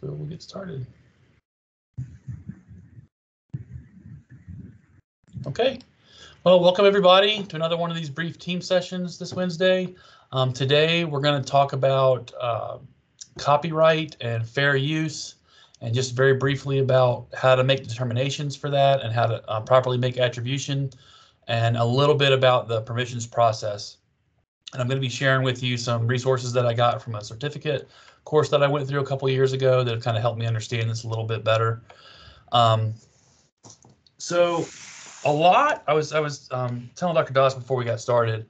So we'll get started. Okay. Well, welcome everybody to another one of these brief team sessions this Wednesday. Today we're going to talk about copyright and fair use, and just very briefly about how to make determinations for that and how to properly make attribution, and a little bit about the permissions process. And I'm going to be sharing with you some resources that I got from a certificate course that I went through a couple of years ago that have kind of helped me understand this a little bit better. So a lot, I was telling Dr. Doss before we got started,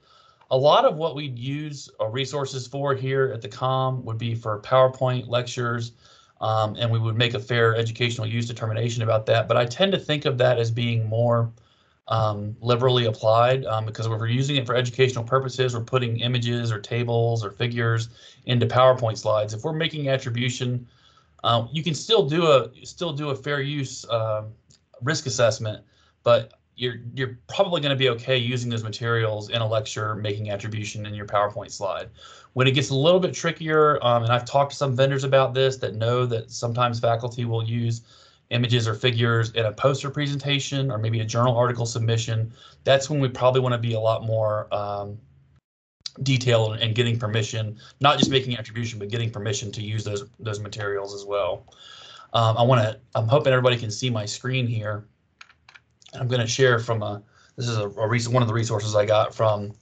a lot of what we'd use resources for here at the COM would be for PowerPoint lectures, and we would make a fair educational use determination about that. But I tend to think of that as being more liberally applied, because if we're using it for educational purposes, we're putting images or tables or figures into PowerPoint slides. If we're making attribution, you can still do a fair use risk assessment, but you're probably going to be okay using those materials in a lecture, making attribution in your PowerPoint slide. When it gets a little bit trickier, and I've talked to some vendors about this that know that sometimes faculty will use images or figures in a poster presentation or maybe a journal article submission, that's when we probably want to be a lot more detailed and getting permission, not just making attribution, but getting permission to use those materials as well. I'm hoping everybody can see my screen here. I'm going to share from this is one of the resources I got from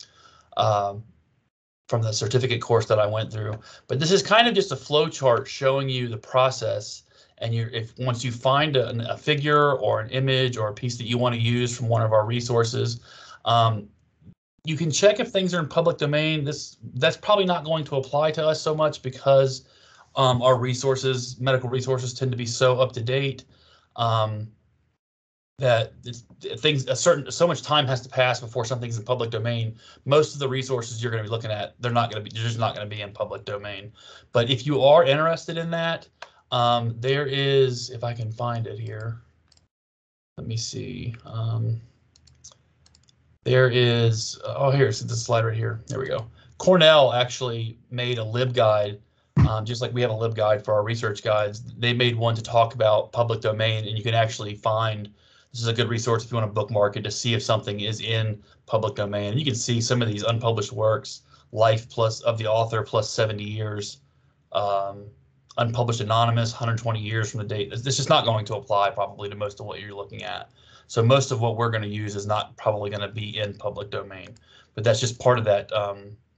the certificate course that I went through. But this is kind of just a flow chart showing you the process. And once you find a figure or an image or a piece that you want to use from one of our resources, you can check if things are in public domain. That's probably not going to apply to us so much because our resources, medical resources, tend to be so up to date that so much time has to pass before something's in public domain. Most of the resources you're going to be looking at, they're just not going to be in public domain. But if you are interested in that, there is, if I can find it here, let me see. There is, here's the slide right here. There we go. Cornell actually made a LibGuide, just like we have a LibGuide for our research guides. They made one to talk about public domain, and you can actually find, this is a good resource if you want to bookmark it to see if something is in public domain. And you can see some of these unpublished works, life plus of the author plus 70 years, unpublished anonymous, 120 years from the date. This is not going to apply probably to most of what you're looking at. So most of what we're going to use is not probably going to be in public domain, but that's just part of that.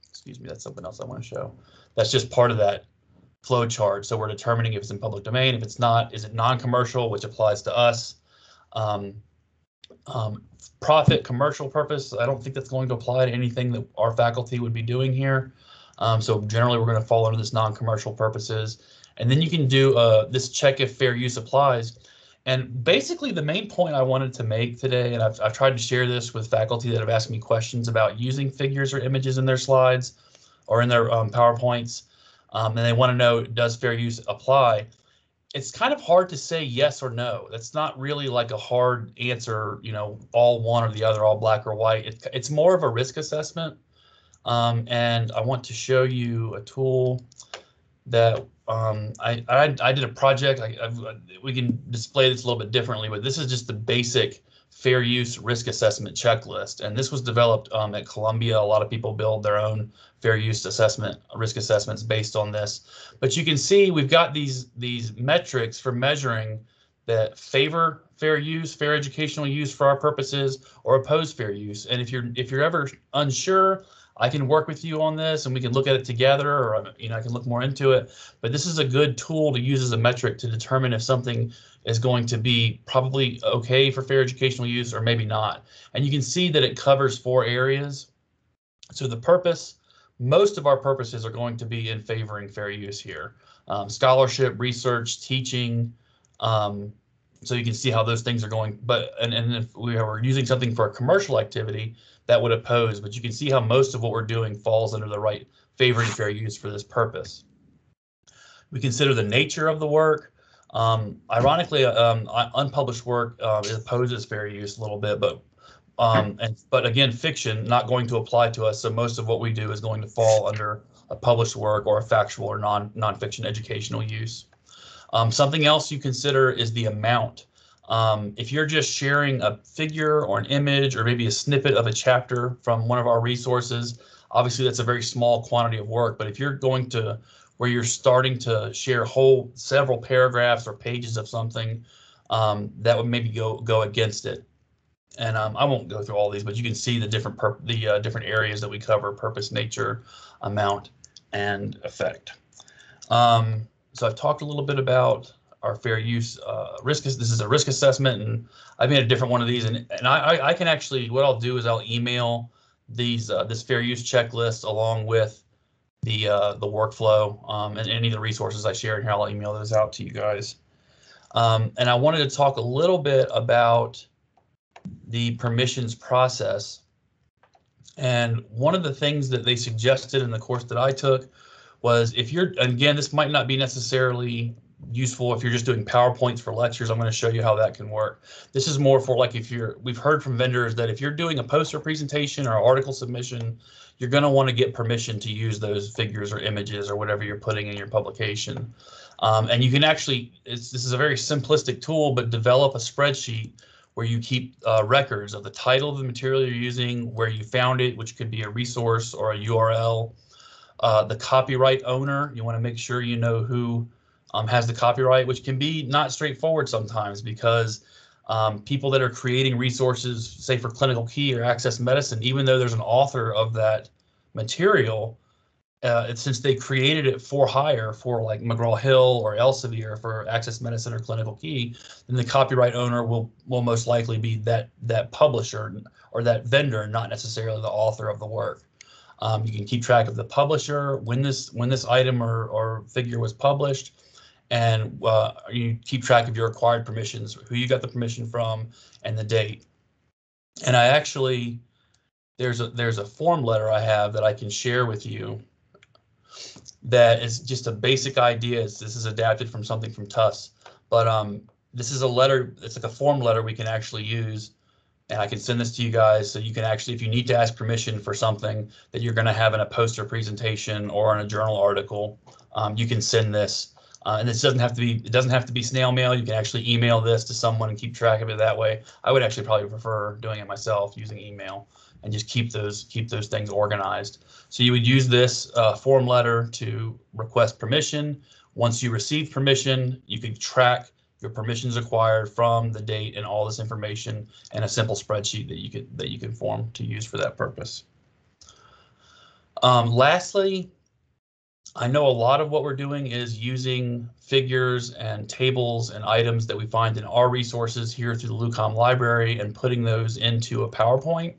Excuse me, that's something else I want to show. That's just part of that flow chart. So we're determining if it's in public domain. If it's not, is it non-commercial, which applies to us. Profit, commercial purpose, I don't think that's going to apply to anything that our faculty would be doing here. So generally we're going to fall under this non-commercial purposes. And then you can do this check if fair use applies. And basically the main point I wanted to make today, and I've tried to share this with faculty that have asked me questions about using figures or images in their slides or in their PowerPoints, and they want to know, does fair use apply? It's kind of hard to say yes or no. That's not really like a hard answer, all one or the other, all black or white. It's more of a risk assessment. And I want to show you a tool that I did a project. We can display this a little bit differently, but this is just the basic fair use risk assessment checklist. And this was developed at Columbia. A lot of people build their own fair use risk assessments based on this. But you can see we've got these metrics for measuring that favor fair use, fair educational use for our purposes, or oppose fair use. And if you're ever unsure, I can work with you on this and we can look at it together, or I can look more into it. But this is a good tool to use as a metric to determine if something is going to be probably okay for fair educational use or maybe not. And you can see that it covers 4 areas. So the purpose, most of our purposes are going to be in favoring fair use here. Scholarship, research, teaching. So you can see how those things are going. And if we were using something for a commercial activity, that would oppose. But you can see how most of what we're doing falls under the right favoring fair use for this purpose. We consider the nature of the work. Ironically, unpublished work opposes fair use a little bit, but again, fiction not going to apply to us. So most of what we do is going to fall under a published work or a factual or non-fiction educational use. Something else you consider is the amount. If you're just sharing a figure or an image or maybe a snippet of a chapter from one of our resources, obviously that's a very small quantity of work. But if you're going to where you're starting to share several paragraphs or pages of something, that would maybe go against it. And I won't go through all these, but you can see the different different areas that we cover: purpose, nature, amount, and effect. So I've talked a little bit about our fair use risk. This is a risk assessment, and I made a different one of these. And I can actually, what I'll do is I'll email these this fair use checklist along with the workflow and any of the resources I share in here. I'll email those out to you guys. And I wanted to talk a little bit about the permissions process. And one of the things that they suggested in the course that I took was, if you're, again, this might not be necessarily useful if you're just doing PowerPoints for lectures. I'm going to show you how that can work. This is more for like, we've heard from vendors that if you're doing a poster presentation or article submission, you're going to want to get permission to use those figures or images or whatever you're putting in your publication. And you can actually, this is a very simplistic tool, but develop a spreadsheet where you keep records of the title of the material you're using, where you found it, which could be a resource or a URL, the copyright owner. You want to make sure you know who has the copyright, which can be not straightforward sometimes, because people that are creating resources, say for Clinical Key or Access Medicine, even though there's an author of that material, since they created it for hire for like McGraw-Hill or Elsevier for Access Medicine or Clinical Key, then the copyright owner will most likely be that publisher or that vendor, not necessarily the author of the work. You can keep track of the publisher, when this item or figure was published, and you keep track of your acquired permissions, who you got the permission from, and the date. And I actually, there's a form letter I have that I can share with you that is just a basic idea. This is adapted from something from TUS, but this is a letter. It's like a form letter we can actually use, and I can send this to you guys, so you can actually, if you need to ask permission for something that you're going to have in a poster presentation or in a journal article, you can send this. And this doesn't have to be snail mail. You can actually email this to someone and keep track of it that way. I would actually probably prefer doing it myself, using email, and just keep those things organized. So you would use this form letter to request permission. Once you receive permission, you can track your permissions acquired from the date and all this information in a simple spreadsheet that you can form to use for that purpose. Lastly, I know a lot of what we're doing is using figures and tables and items that we find in our resources here through the LUCOM library and putting those into a PowerPoint.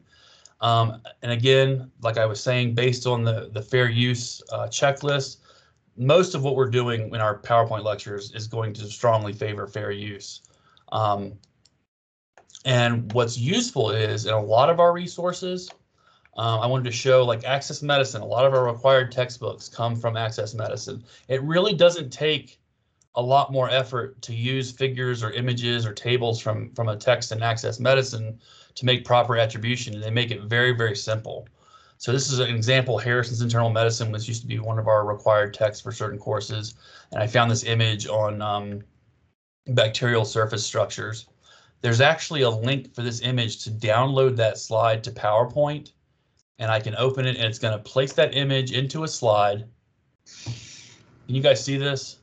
And again, like I was saying, based on the fair use checklist, most of what we're doing in our PowerPoint lectures is going to strongly favor fair use. And what's useful is, in a lot of our resources, I wanted to show, like Access Medicine, a lot of our required textbooks come from Access Medicine. It really doesn't take a lot more effort to use figures or images or tables from a text in Access Medicine to make proper attribution, and they make it very, very simple. So this is an example. Harrison's Internal Medicine was used to be one of our required texts for certain courses, and I found this image on bacterial surface structures. There's actually a link for this image to download that slide to PowerPoint, and I can open it, and it's going to place that image into a slide. Can you guys see this?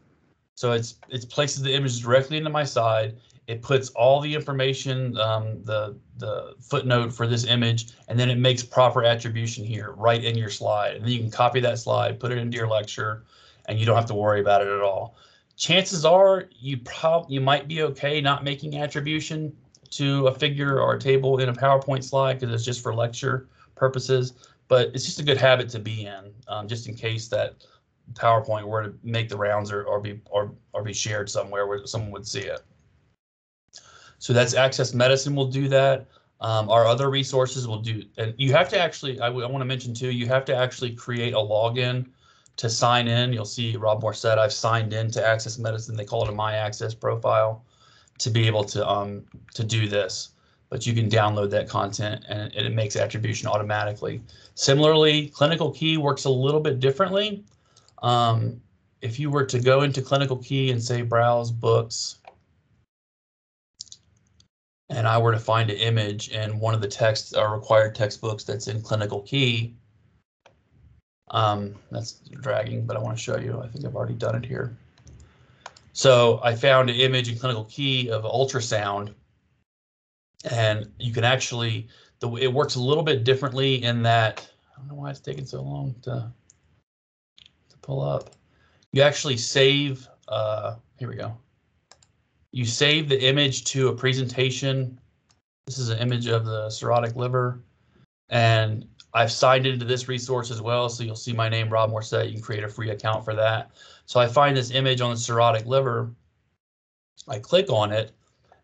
So it places the image directly into my slide. It puts all the information, the footnote for this image, and then it makes proper attribution here right in your slide. And then you can copy that slide, put it into your lecture, and you don't have to worry about it at all. Chances are you might be okay not making attribution to a figure or a table in a PowerPoint slide because it's just for lecture purposes, but it's just a good habit to be in, just in case that PowerPoint were to make the rounds or be shared somewhere where someone would see it. So that's Access Medicine will do that. Our other resources will do, and you have to actually, I want to mention too, you have to actually create a login to sign in. You'll see Rob Moore said I've signed in to Access Medicine. They call it a My Access profile to be able to do this. But you can download that content and it makes attribution automatically. Similarly, Clinical Key works a little bit differently. if you were to go into Clinical Key and say browse books, and I were to find an image in one of the text or required textbooks that's in Clinical Key, that's dragging, but I want to show you. I think I've already done it here. So I found an image in Clinical Key of ultrasound, and you can actually, it works a little bit differently in that, I don't know why it's taking so long to pull up. You actually save, here we go. You save the image to a presentation. This is an image of the cirrhotic liver, and I've signed into this resource as well, so you'll see my name, Rob Morset. You can create a free account for that. So I find this image on the cirrhotic liver, I click on it,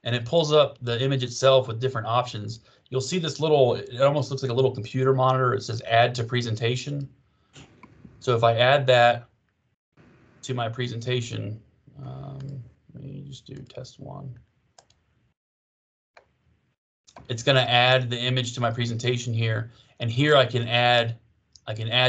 and it pulls up the image itself with different options. You'll see this little, it almost looks like a little computer monitor. It says add to presentation. So if I add that to my presentation, let me just do test one. It's going to add the image to my presentation here, and here I can add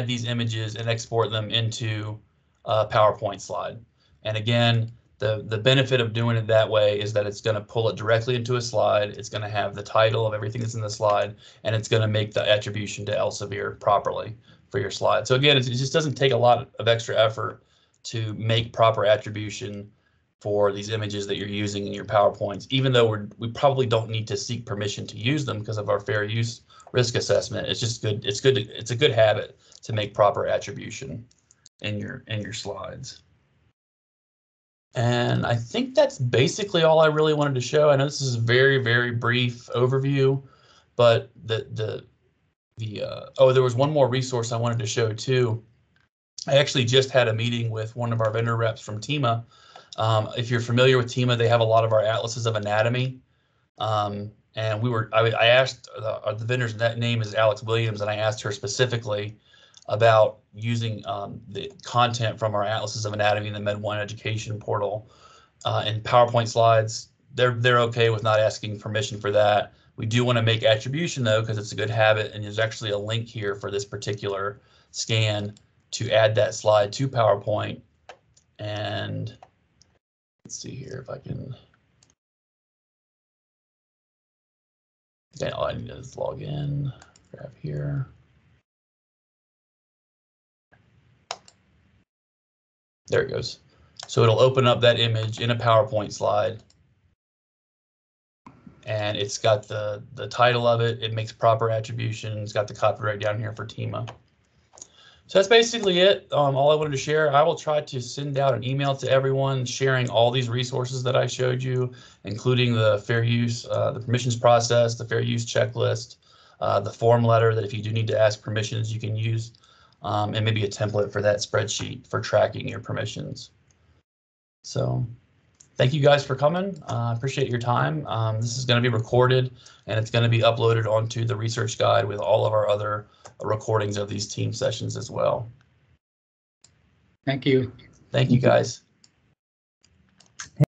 these images and export them into a PowerPoint slide. And again, the benefit of doing it that way is that it's going to pull it directly into a slide. It's going to have the title of everything that's in the slide, and it's going to make the attribution to Elsevier properly for your slide. So again, it just doesn't take a lot of extra effort to make proper attribution for these images that you're using in your PowerPoints, even though we probably don't need to seek permission to use them because of our fair use risk assessment. It's just good. It's a good habit to make proper attribution in your slides. And I think that's basically all I really wanted to show. I know this is a very, very brief overview, but oh, there was one more resource I wanted to show too. I actually just had a meeting with one of our vendor reps from TEMA. If you're familiar with TEMA, they have a lot of our atlases of anatomy. And I asked, the vendor's name is Alex Williams, and I asked her specifically about using the content from our atlases of anatomy in the Med1 education portal in PowerPoint slides. They're okay with not asking permission for that. We do want to make attribution though, because it's a good habit, and there's actually a link here for this particular scan to add that slide to PowerPoint. And let's see here if I can. Okay, all I need is log in, grab here. There it goes. So it'll open up that image in a PowerPoint slide, and it's got the title of it. It makes proper attribution. It's got the copyright down here for TEMA. So that's basically it. All I wanted to share. I will try to send out an email to everyone sharing all these resources that I showed you, including the fair use, the permissions process, the fair use checklist, the form letter that if you do need to ask permissions, you can use, and maybe a template for that spreadsheet for tracking your permissions. So thank you guys for coming. I appreciate your time. This is going to be recorded, and it's going to be uploaded onto the research guide with all of our other recordings of these team sessions as well. Thank you. Thank you guys.